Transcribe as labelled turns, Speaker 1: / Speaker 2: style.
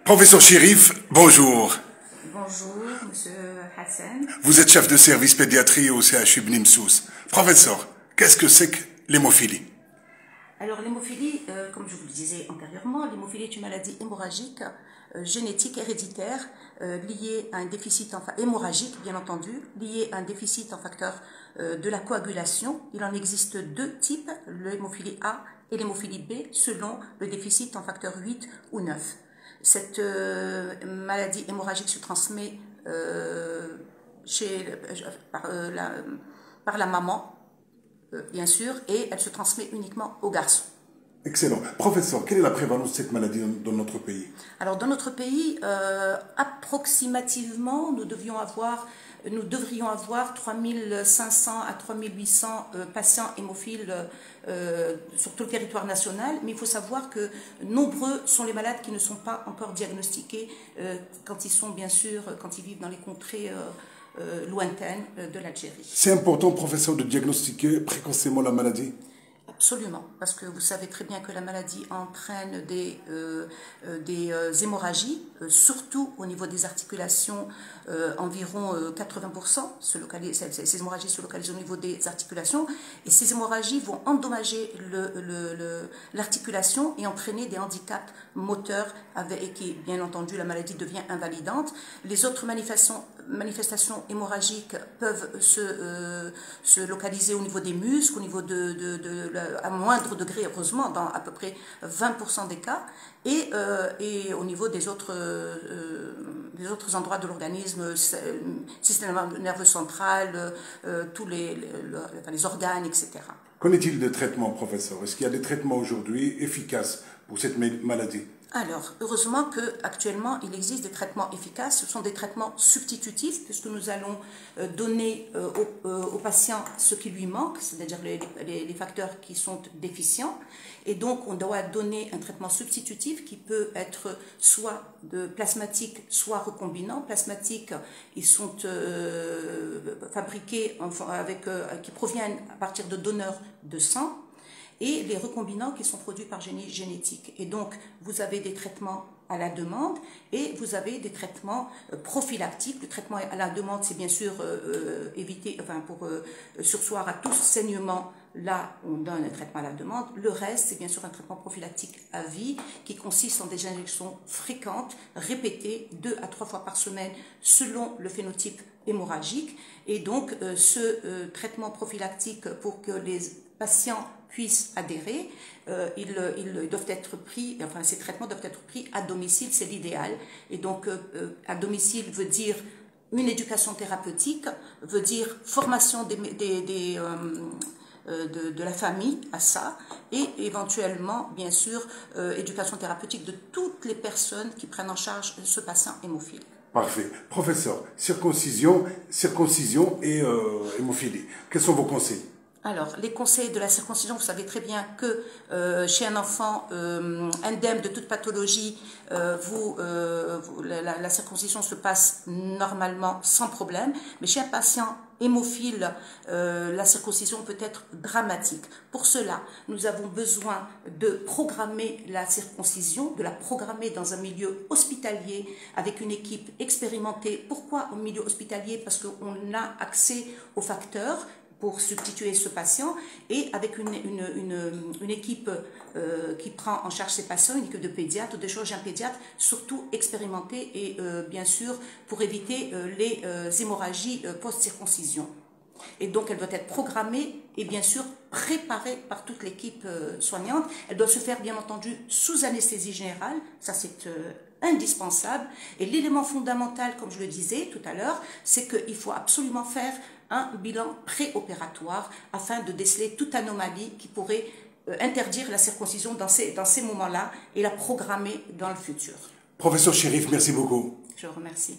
Speaker 1: Professeur Chérif, bonjour.
Speaker 2: Bonjour, Monsieur Hassan.
Speaker 1: Vous êtes chef de service pédiatrie au CHU Bnimsous. Professeur, qu'est-ce que c'est que l'hémophilie?
Speaker 2: Alors l'hémophilie, comme je vous le disais antérieurement, l'hémophilie est une maladie hémorragique, génétique, héréditaire, liée à un déficit hémorragique, bien entendu, liée à un déficit en facteur de la coagulation. Il en existe deux types, l'hémophilie A et l'hémophilie B, selon le déficit en facteur 8 ou 9. Cette maladie hémorragique se transmet par la maman, bien sûr, et elle se transmet uniquement aux garçons.
Speaker 1: Excellent. Professeur, quelle est la prévalence de cette maladie dans notre pays?
Speaker 2: Alors, dans notre pays, approximativement, nous devrions avoir 3500 à 3800 patients hémophiles sur tout le territoire national, mais il faut savoir que nombreux sont les malades qui ne sont pas encore diagnostiqués quand ils vivent dans les contrées lointaines de l'Algérie.
Speaker 1: C'est important, professeur, de diagnostiquer précocement la maladie?
Speaker 2: Absolument, parce que vous savez très bien que la maladie entraîne des hémorragies, surtout au niveau des articulations, environ 80%. Ces hémorragies se localisent au niveau des articulations, et ces hémorragies vont endommager l'articulation et entraîner des handicaps moteurs, et qui, bien entendu, la maladie devient invalidante. Les autres manifestations hémorragiques peuvent se localiser au niveau des muscles, au niveau à moindre degré, heureusement, dans à peu près 20% des cas, et au niveau des autres endroits de l'organisme, système nerveux central, tous les organes, etc.
Speaker 1: Qu'en est-il des traitements, professeur? Est-ce qu'il y a des traitements aujourd'hui efficaces pour cette maladie?
Speaker 2: Alors, heureusement qu'actuellement, il existe des traitements efficaces. Ce sont des traitements substitutifs, puisque nous allons donner au patient ce qui lui manque, c'est-à-dire les facteurs qui sont déficients. Et donc, on doit donner un traitement substitutif qui peut être soit plasmatique, soit recombinant. Plasmatiques, ils sont fabriqués qui proviennent à partir de donneurs de sang, et les recombinants qui sont produits par génie génétique. Et donc, vous avez des traitements à la demande et vous avez des traitements prophylactiques. Le traitement à la demande, c'est bien sûr pour surseoir à tout saignement. Là, on donne un traitement à la demande. Le reste, c'est bien sûr un traitement prophylactique à vie qui consiste en des injections fréquentes, répétées 2 à 3 fois par semaine selon le phénotype hémorragique. Et donc, ce traitement prophylactique, pour que les patients puissent adhérer, ils doivent être pris, ces traitements doivent être pris à domicile, c'est l'idéal. Et donc, à domicile veut dire une éducation thérapeutique, veut dire formation de la famille à ça, et éventuellement, bien sûr, éducation thérapeutique de toutes les personnes qui prennent en charge ce patient hémophile.
Speaker 1: Parfait. Professeur, circoncision et hémophilie, quels sont vos conseils?
Speaker 2: Alors, les conseils de la circoncision, vous savez très bien que chez un enfant indemne de toute pathologie, la circoncision se passe normalement sans problème, mais chez un patient hémophile, la circoncision peut être dramatique. Pour cela, nous avons besoin de programmer la circoncision, de la programmer dans un milieu hospitalier avec une équipe expérimentée. Pourquoi au milieu hospitalier? Parce qu'on a accès aux facteurs pour substituer ce patient, et avec une équipe qui prend en charge ces patients, une équipe de pédiatres, de chirurgiens pédiatres, surtout expérimentés, et bien sûr pour éviter les hémorragies post-circoncision. Et donc elle doit être programmée et bien sûr préparée par toute l'équipe soignante. Elle doit se faire bien entendu sous anesthésie générale, ça c'est indispensable. Et l'élément fondamental, comme je le disais tout à l'heure, c'est qu'il faut absolument faire un bilan préopératoire afin de déceler toute anomalie qui pourrait interdire la circoncision dans ces moments-là et la programmer dans le futur.
Speaker 1: Professeur Chérif, merci beaucoup.
Speaker 2: Je vous remercie.